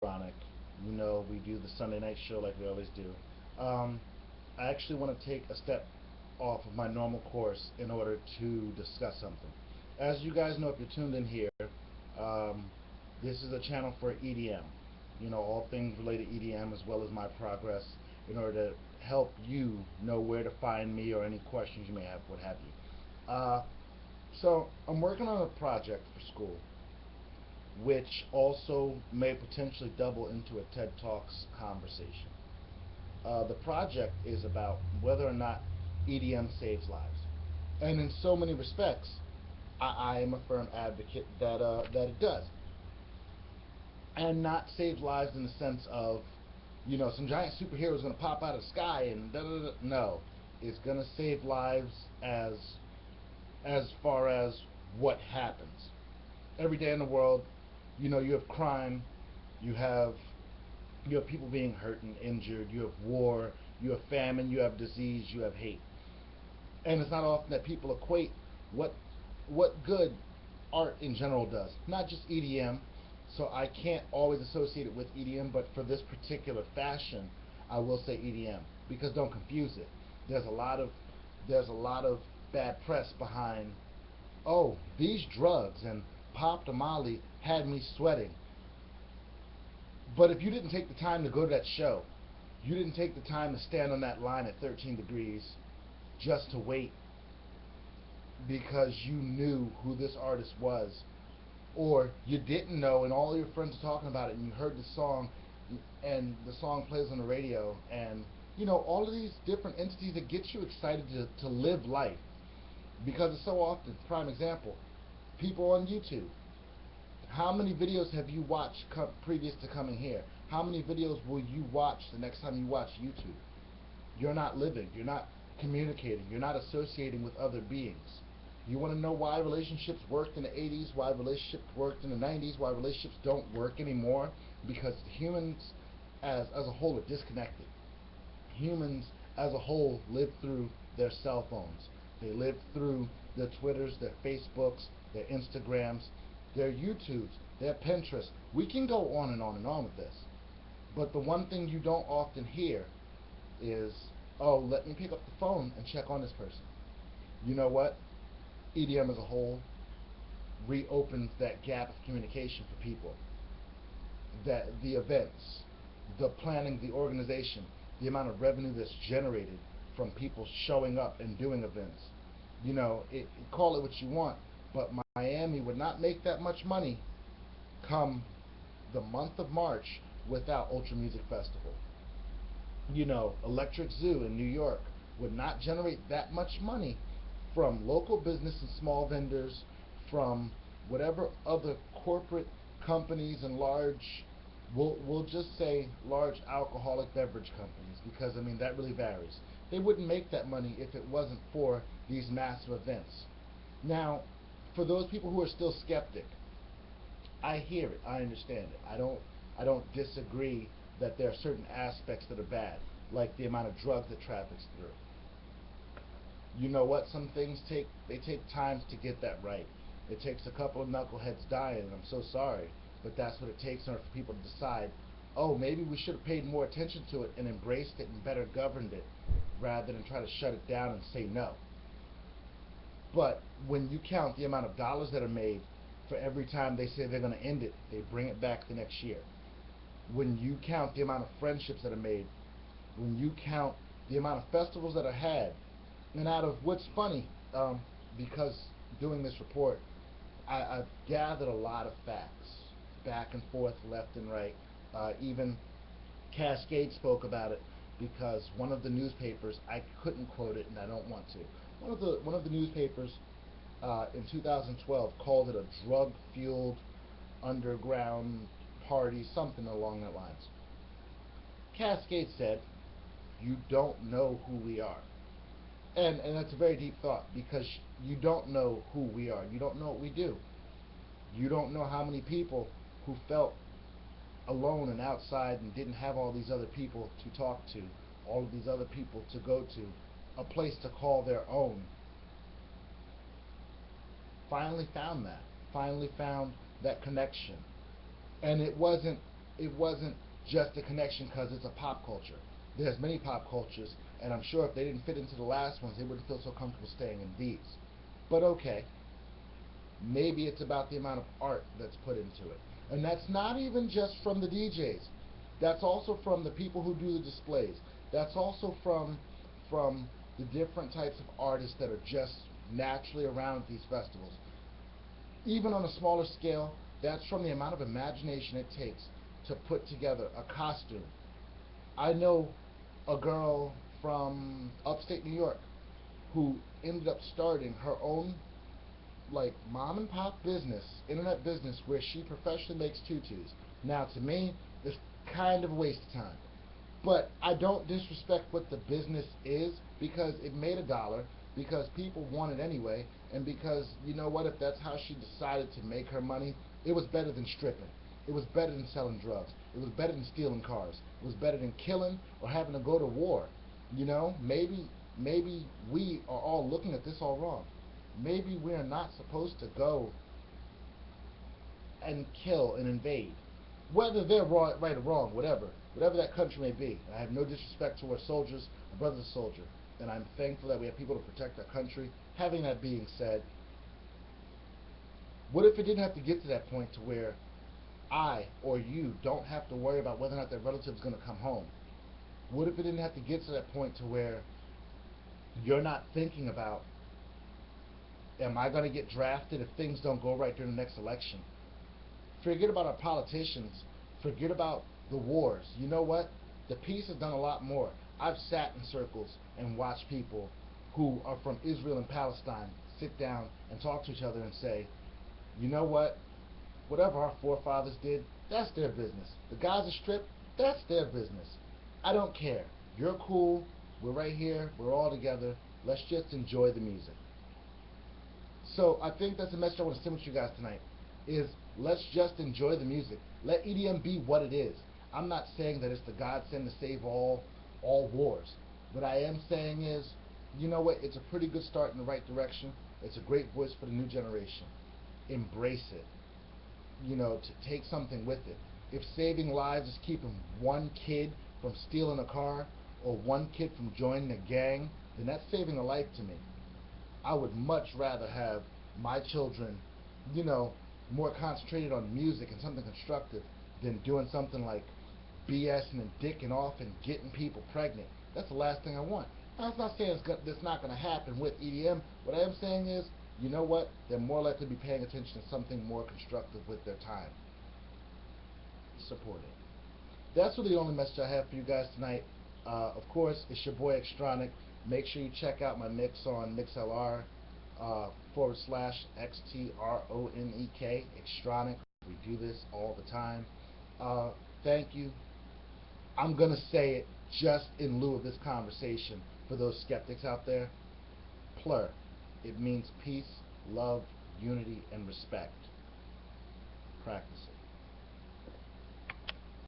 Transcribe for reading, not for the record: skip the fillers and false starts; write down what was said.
Xtronek. You know, we do the Sunday night show like we always do. Um, I actually want to take a step off of my normal course in order to discuss something. As you guys know, if you're tuned in here, um, this is a channel for EDM. You know, all things related to EDM as well as my progress in order to help you know where to find me or any questions you may have, what have you. So I'm working on a project for school which also may potentially double into a TED Talks conversation. The project is about whether or not EDM saves lives, and in so many respects, I am a firm advocate that it does, and not save lives in the sense of, you know, some giant superhero is going to pop out of the sky and da da da. No, it's going to save lives as as far as what happens every day in the world. You know, you have crime, you have you have people being hurt and injured, you have war, you have famine, you have disease, you have hate. And it's not often that people equate what what good art in general does, not just EDM. So I can't always associate it with EDM, but for this particular fashion, I will say EDM because don't confuse it. There's a lot of there's a lot of bad press behind, oh, these drugs and Pop to Molly had me sweating. But if you didn't take the time to go to that show, you didn't take the time to stand on that line at 13 degrees just to wait because you knew who this artist was, or you didn't know and all your friends are talking about it and you heard the song and the song plays on the radio, and you know all of these different entities that get you excited to live life because it's so often. Prime example, people on YouTube. How many videos have you watched previous to coming here? How many videos will you watch the next time you watch YouTube? You're not living. You're not communicating. You're not associating with other beings. You want to know why relationships worked in the 80s, why relationships worked in the 90s, why relationships don't work anymore? Because humans as a whole are disconnected. Humans as a whole live through their cell phones. They live through their Twitters, their Facebooks, their Instagrams, their YouTubes, their Pinterest. We can go on and on and on with this. But the one thing you don't often hear is, oh, let me pick up the phone and check on this person. You know what? EDM as a whole reopens that gap of communication for people. That the events, the planning, the organization, the amount of revenue that's generated from people showing up and doing events. You know, call it what you want, but Miami would not make that much money come the month of March without Ultra Music Festival. You know, Electric Zoo in New York would not generate that much money from local business and small vendors, from whatever other corporate companies and large, we'll just say large alcoholic beverage companies, because I mean that really varies. They wouldn't make that money if it wasn't for these massive events. Now, for those people who are still skeptic, I hear it. I understand it. I don't disagree that there are certain aspects that are bad, like the amount of drugs that traffics through. You know what? Some things take times to get that right. It takes a couple of knuckleheads dying, and I'm so sorry, but that's what it takes in order for people to decide, oh, maybe we should have paid more attention to it and embraced it and better governed it rather than try to shut it down and say no. But when you count the amount of dollars that are made for every time they say they're going to end it, they bring it back the next year. When you count the amount of friendships that are made, when you count the amount of festivals that are had, and out of what's funny, because doing this report, I've gathered a lot of facts, back and forth, left and right. Even Cascade spoke about it because one of the newspapers, I couldn't quote it and I don't want to. One of the newspapers in 2012 called it a drug-fueled underground party, something along that lines. Cascade said, "You don't know who we are." And that's a very deep thought because you don't know who we are. You don't know what we do. You don't know how many people who felt alone and outside and didn't have all these other people to talk to, all of these other people to go to, a place to call their own, finally found that. Finally found that connection. And it wasn't it wasn't just a connection because it's a pop culture. There's many pop cultures, and I'm sure if they didn't fit into the last ones, they wouldn't feel so comfortable staying in these. But okay, maybe it's about the amount of art that's put into it. And that's not even just from the DJs. That's also from the people who do the displays. That's also from the different types of artists that are just naturally around these festivals. Even on a smaller scale, that's from the amount of imagination it takes to put together a costume. I know a girl from upstate New York who ended up starting her own like mom and pop business, internet business, where she professionally makes tutus. Now, to me, it's kind of a waste of time. But I don't disrespect what the business is because it made $1, because people want it anyway, and because you know what, if that's how she decided to make her money, it was better than stripping. It was better than selling drugs. It was better than stealing cars. It was better than killing or having to go to war. You know, maybe we are all looking at this all wrong. Maybe we are not supposed to go and kill and invade. Whether they're right or wrong, whatever that country may be. I have no disrespect to our soldiers. My brother's a soldier, and I'm thankful that we have people to protect our country. Having that being said, what if it didn't have to get to that point to where I or you don't have to worry about whether or not that relative is going to come home? What if it didn't have to get to that point to where you're not thinking about, am I going to get drafted if things don't go right during the next election? Forget about our politicians. Forget about the wars. You know what? The peace has done a lot more. I've sat in circles and watched people who are from Israel and Palestine sit down and talk to each other and say, you know what? Whatever our forefathers did, that's their business. The Gaza Strip, that's their business. I don't care. You're cool. We're right here. We're all together. Let's just enjoy the music. So I think that's the message I want to send with you guys tonight, is let's just enjoy the music. Let EDM be what it is. I'm not saying that it's the godsend to save all wars. What I am saying is, you know what, it's a pretty good start in the right direction. It's a great voice for the new generation. Embrace it. You know, to take something with it. If saving lives is keeping one kid from stealing a car or one kid from joining a gang, then that's saving a life to me. I would much rather have my children, you know, more concentrated on music and something constructive than doing something like BSing and dicking off and getting people pregnant. That's the last thing I want. Now, that's not saying that's not going to happen with EDM. What I am saying is, you know what? They're more likely to be paying attention to something more constructive with their time. Support it. That's really the only message I have for you guys tonight. Of course, it's your boy Xtronek. Make sure you check out my mix on p.l.u.r. /Xtronek. Xtronek. We do this all the time. Thank you. I'm going to say it just in lieu of this conversation for those skeptics out there. p.l.u.r. It means peace, love, unity, and respect. Practice it.